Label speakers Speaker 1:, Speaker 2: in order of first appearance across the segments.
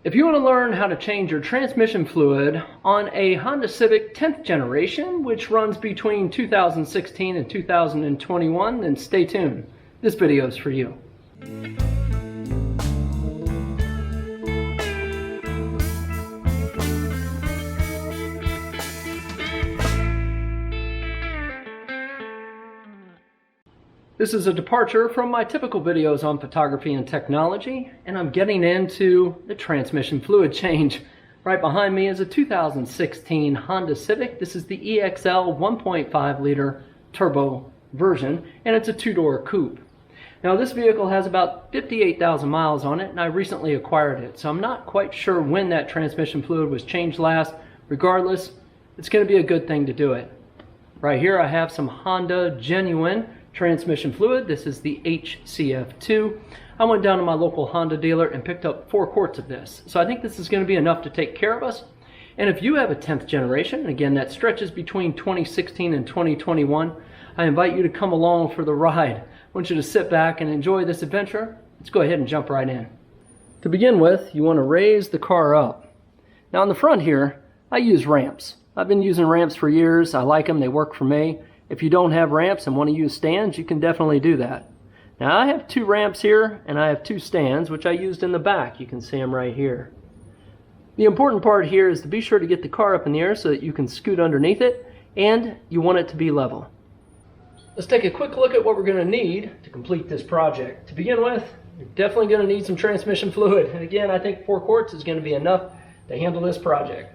Speaker 1: If you want to learn how to change your transmission fluid on a Honda Civic 10th generation, which runs between 2016 and 2021, then stay tuned. This video is for you. This is a departure from my typical videos on photography and technology, and I'm getting into the transmission fluid change. Right behind me is a 2016 Honda Civic. This is the EXL 1.5 liter turbo version, and it's a two-door coupe. Now this vehicle has about 58,000 miles on it, and I recently acquired it, so I'm not quite sure when that transmission fluid was changed last. Regardless, it's going to be a good thing to do it. Right here I have some Honda genuine transmission fluid. This is the HCF2. I went down to my local Honda dealer and picked up 4 quarts of this. So I think this is going to be enough to take care of us. And if you have a 10th generation, and again that stretches between 2016 and 2021, I invite you to come along for the ride. I want you to sit back and enjoy this adventure. Let's go ahead and jump right in. To begin with, you want to raise the car up. Now in the front here, I use ramps. I've been using ramps for years. I like them, they work for me. If you don't have ramps and want to use stands, you can definitely do that. Now I have 2 ramps here and I have 2 stands, which I used in the back. You can see them right here. The important part here is to be sure to get the car up in the air so that you can scoot underneath it, and you want it to be level. Let's take a quick look at what we're going to need to complete this project. To begin with, you're definitely going to need some transmission fluid. And again, I think 4 quarts is going to be enough to handle this project.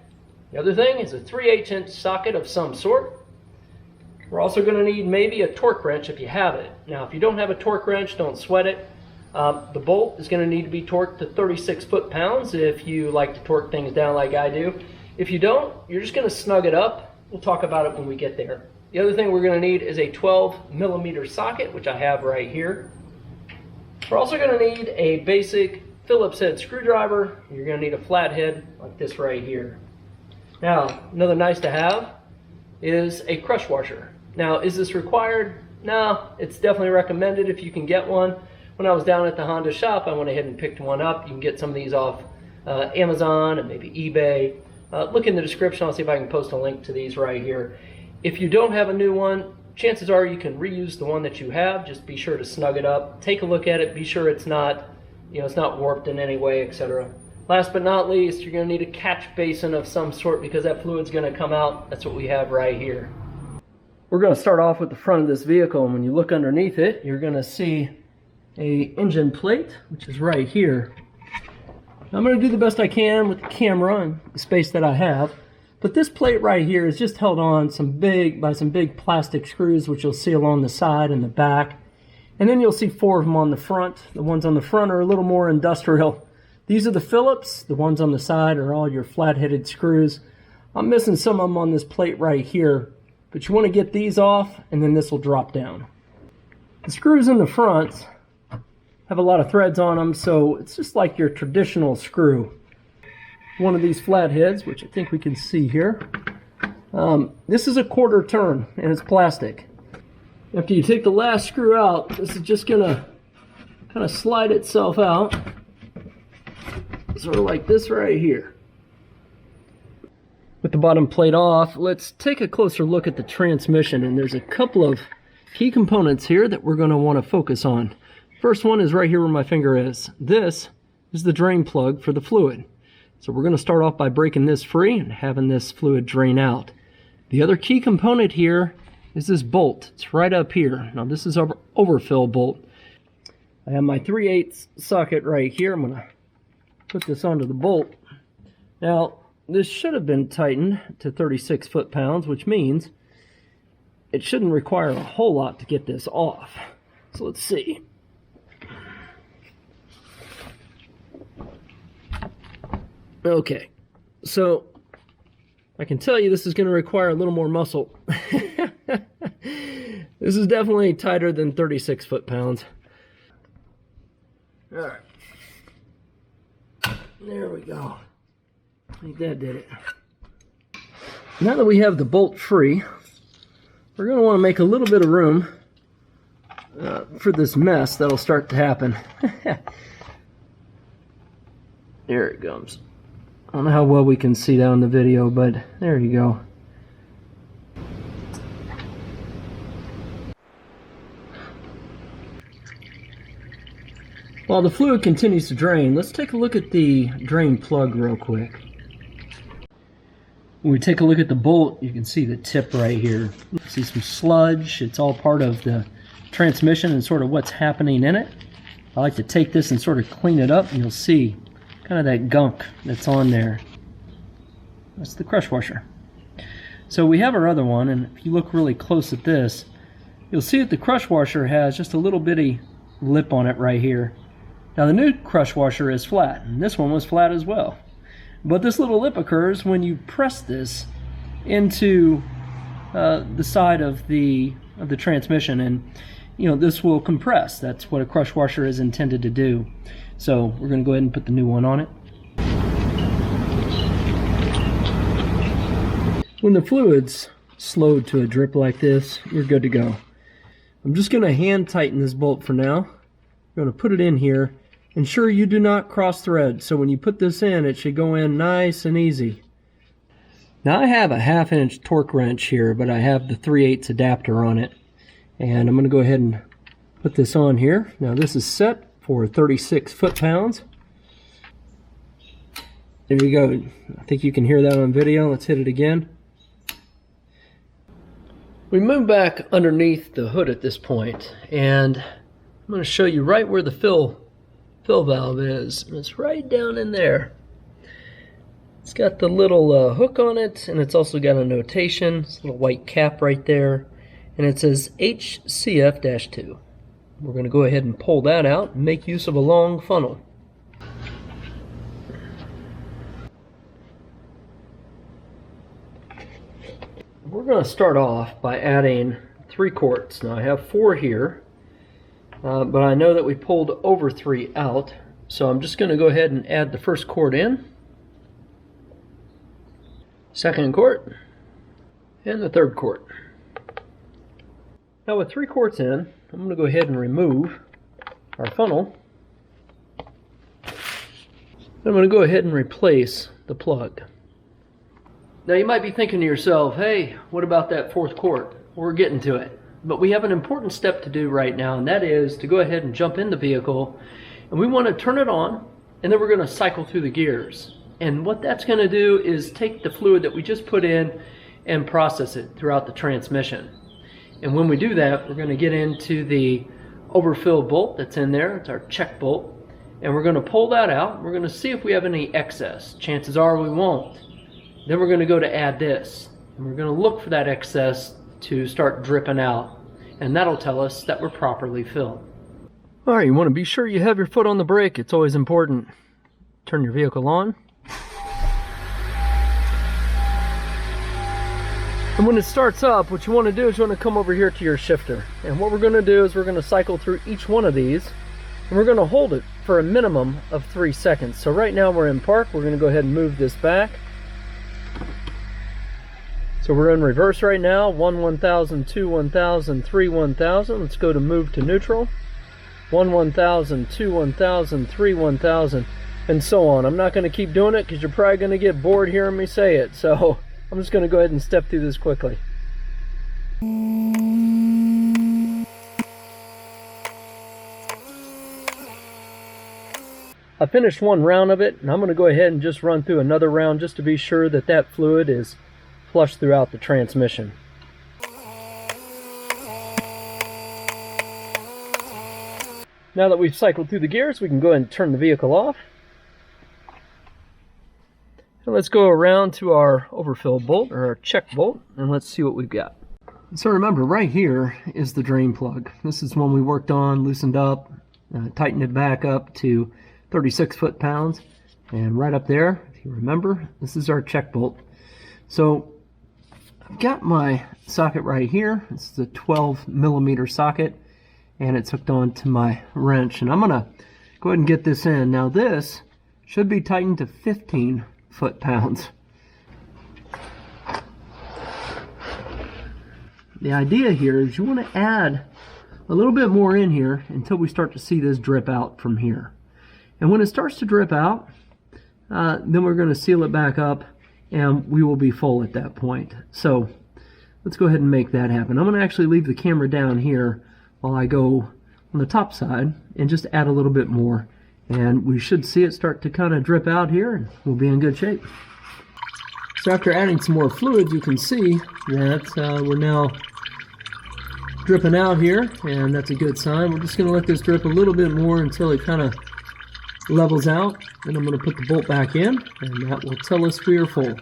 Speaker 1: The other thing is a 3/8 inch socket of some sort. We're also going to need maybe a torque wrench if you have it. Now, if you don't have a torque wrench, don't sweat it. The bolt is going to need to be torqued to 36 foot-pounds if you like to torque things down like I do. If you don't, you're just going to snug it up. We'll talk about it when we get there. The other thing we're going to need is a 12mm socket, which I have right here. We're also going to need a basic Phillips head screwdriver. You're going to need a flathead like this right here. Now, another nice to have is a crush washer. Now, is this required? No, it's definitely recommended if you can get one. When I was down at the Honda shop, I went ahead and picked one up. You can get some of these off Amazon and maybe eBay. Look in the description. I'll see if I can post a link to these right here. If you don't have a new one, chances are you can reuse the one that you have. Just be sure to snug it up. Take a look at it. Be sure it's not, it's not warped in any way, etc. Last but not least, you're going to need a catch basin of some sort because that fluid's going to come out. That's what we have right here. We're going to start off with the front of this vehicle, and when you look underneath it, you're going to see a engine plate, which is right here. I'm going to do the best I can with the camera and the space that I have, but this plate right here is just held on by some big plastic screws, which you'll see along the side and the back. And then you'll see 4 of them on the front. The ones on the front are a little more industrial. These are the Phillips. The ones on the side are all your flat-headed screws. I'm missing some of them on this plate right here, but you want to get these off, and then this will drop down. The screws in the front have a lot of threads on them, so it's just like your traditional screw. One of these flatheads, which I think we can see here, this is a 1/4 turn, and it's plastic. After you take the last screw out, this is just going to kind of slide itself out, sort of like this right here. With the bottom plate off, let's take a closer look at the transmission, and there's a couple of key components here that we're going to want to focus on. First one is right here where my finger is. This is the drain plug for the fluid. So we're going to start off by breaking this free and having this fluid drain out. The other key component here is this bolt. It's right up here. Now this is our overfill bolt. I have my 3/8 socket right here. I'm going to put this onto the bolt. Now, this should have been tightened to 36 foot-pounds, which means it shouldn't require a whole lot to get this off. So let's see. Okay, so I can tell you this is going to require a little more muscle. This is definitely tighter than 36 foot-pounds. All right. There we go. I think that did it. Now that we have the bolt free, we're going to want to make a little bit of room for this mess that'll start to happen. There it comes. I don't know how well we can see that on the video, but there you go. While the fluid continues to drain, let's take a look at the drain plug real quick. When we take a look at the bolt, you can see the tip right here. You see some sludge. It's all part of the transmission and sort of what's happening in it. I like to take this and sort of clean it up, and you'll see kind of that gunk that's on there. That's the crush washer. So we have our other one, and if you look really close at this, you'll see that the crush washer has just a little bitty lip on it right here. Now the new crush washer is flat, and this one was flat as well. But this little lip occurs when you press this into the side of the transmission, and you know, this will compress. That's what a crush washer is intended to do. So we're going to go ahead and put the new one on it. When the fluid's slowed to a drip like this, you're good to go. I'm just going to hand tighten this bolt for now. I'm going to put it in here. Ensure you do not cross thread, so when you put this in, it should go in nice and easy. Now I have a 1/2 inch torque wrench here, but I have the 3/8 adapter on it. And I'm going to go ahead and put this on here. Now this is set for 36 foot-pounds. There you go. I think you can hear that on video. Let's hit it again. We move back underneath the hood at this point, and I'm going to show you right where the fill valve is. It's right down in there. It's got the little hook on it, and it's also got a notation. It's a little white cap right there, and it says HCF-2. We're going to go ahead and pull that out and make use of a long funnel. We're going to start off by adding 3 quarts. Now I have 4 here. But I know that we pulled over 3 out, so I'm just going to go ahead and add the first quart in, second quart, and the third quart. Now with 3 quarts in, I'm going to go ahead and remove our funnel. I'm going to go ahead and replace the plug. Now you might be thinking to yourself, hey, what about that 4th quart? We're getting to it. But we have an important step to do right now, and that is to go ahead and jump in the vehicle, and we want to turn it on, and then we're going to cycle through the gears. And what that's going to do is take the fluid that we just put in and process it throughout the transmission. And when we do that, we're going to get into the overfill bolt that's in there. It's our check bolt, and we're going to pull that out. We're going to see if we have any excess. Chances are we won't. Then we're going to go to add this, and we're going to look for that excess to start dripping out, and that'll tell us that we're properly filled. Alright, you want to be sure you have your foot on the brake. It's always important. Turn your vehicle on. And when it starts up, what you want to do is you want to come over here to your shifter. And what we're going to do is we're going to cycle through each one of these, and we're going to hold it for a minimum of 3 seconds. So right now we're in park. We're going to go ahead and move this back. So we're in reverse right now. 1 1000, 2 1000, 3 1000. Let's go to move to neutral. 1 1000, 2 1000, 3 1000, and so on. I'm not going to keep doing it because you're probably going to get bored hearing me say it. So I'm just going to go ahead and step through this quickly. I finished 1 round of it, and I'm going to go ahead and just run through another round just to be sure that that fluid is flush throughout the transmission. Now that we've cycled through the gears, we can go ahead and turn the vehicle off. And let's go around to our overfill bolt, or our check bolt, and let's see what we've got. So remember, right here is the drain plug. This is one we worked on, loosened up, tightened it back up to 36 foot-pounds. And right up there, if you remember, this is our check bolt. So I've got my socket right here. This is a 12mm socket, and it's hooked on to my wrench. And I'm going to go ahead and get this in. Now this should be tightened to 15 foot-pounds. The idea here is you want to add a little bit more in here until we start to see this drip out from here. And when it starts to drip out, then we're going to seal it back up and we will be full at that point. So let's go ahead and make that happen. I'm going to actually leave the camera down here while I go on the top side and just add a little bit more. And we should see it start to kind of drip out here and we'll be in good shape. So after adding some more fluid, you can see that we're now dripping out here, and that's a good sign. We're just going to let this drip a little bit more until it kind of levels out. Then I'm going to put the bolt back in, and that will tell us we are full.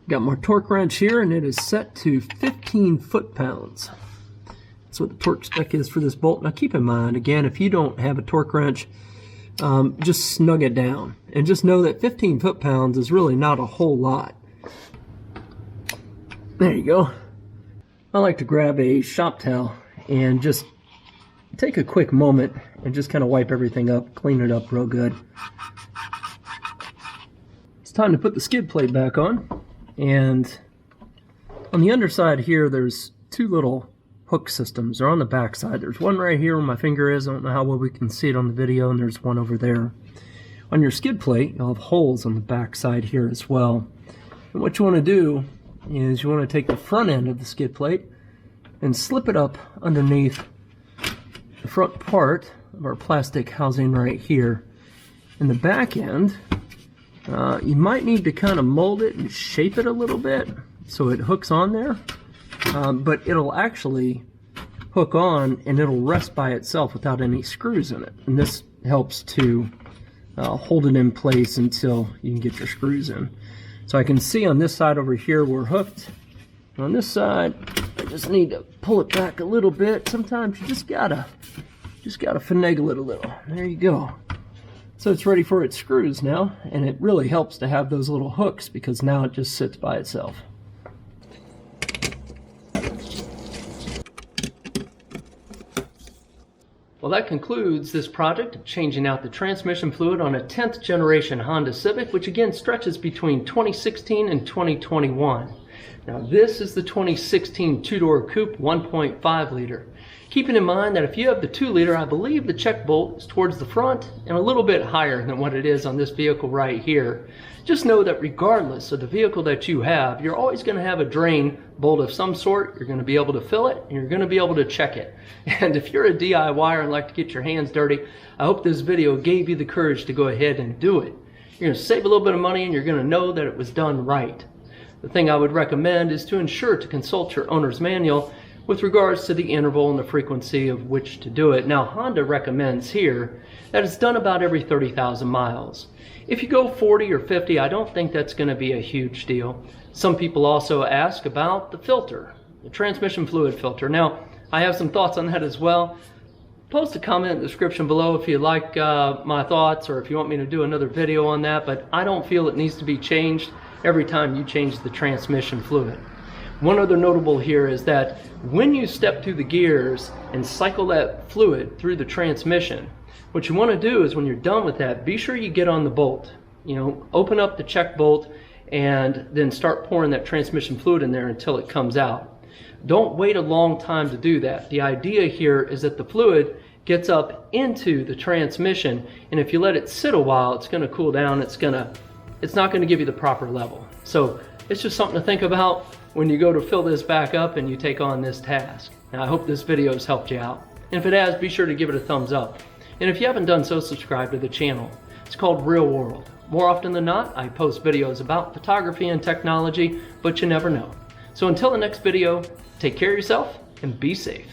Speaker 1: Got my torque wrench here, and it is set to 15 foot-pounds. That's what the torque spec is for this bolt. Now keep in mind, again, if you don't have a torque wrench, just snug it down. And just know that 15 foot-pounds is really not a whole lot. There you go. I like to grab a shop towel and just take a quick moment and just kind of wipe everything up, clean it up real good. It's time to put the skid plate back on. And on the underside here, there's two little hook systems. They're on the back side. There's one right here where my finger is. I don't know how well we can see it on the video, and there's one over there. On your skid plate, you'll have holes on the back side here as well. And what you want to do is you want to take the front end of the skid plate and slip it up underneath the front part of our plastic housing right here. And the back end, you might need to kind of mold it and shape it a little bit so it hooks on there. But it'll actually hook on and it'll rest by itself without any screws in it. And this helps to hold it in place until you can get your screws in. So I can see on this side over here we're hooked. On this side, I just need to pull it back a little bit. Sometimes you just gotta finagle it a little. There you go. So it's ready for its screws now, and it really helps to have those little hooks because now it just sits by itself. Well, that concludes this project of changing out the transmission fluid on a 10th generation Honda Civic, which again stretches between 2016 and 2021. Now this is the 2016 two-door coupe 1.5 liter. Keeping in mind that if you have the 2 liter, I believe the check bolt is towards the front and a little bit higher than what it is on this vehicle right here. Just know that regardless of the vehicle that you have, you're always going to have a drain bolt of some sort. You're going to be able to fill it and you're going to be able to check it. And if you're a DIYer and like to get your hands dirty, I hope this video gave you the courage to go ahead and do it. You're going to save a little bit of money and you're going to know that it was done right. The thing I would recommend is to ensure to consult your owner's manual with regards to the interval and the frequency of which to do it. Now Honda recommends here that it's done about every 30,000 miles. If you go 40 or 50, I don't think that's going to be a huge deal. Some people also ask about the filter, the transmission fluid filter. Now I have some thoughts on that as well. Post a comment in the description below if you like my thoughts or if you want me to do another video on that, but I don't feel it needs to be changed every time you change the transmission fluid. One other notable here is that when you step through the gears and cycle that fluid through the transmission, what you want to do is when you're done with that, be sure you get on the bolt. You know, open up the check bolt and then start pouring that transmission fluid in there until it comes out. Don't wait a long time to do that. The idea here is that the fluid gets up into the transmission, and if you let it sit a while, it's going to cool down. It's not going to give you the proper level. So it's just something to think about when you go to fill this back up and you take on this task. Now I hope this video has helped you out. And if it has, be sure to give it a thumbs up. And if you haven't done so, subscribe to the channel. It's called Real World. More often than not, I post videos about photography and technology, but you never know. So until the next video, take care of yourself and be safe.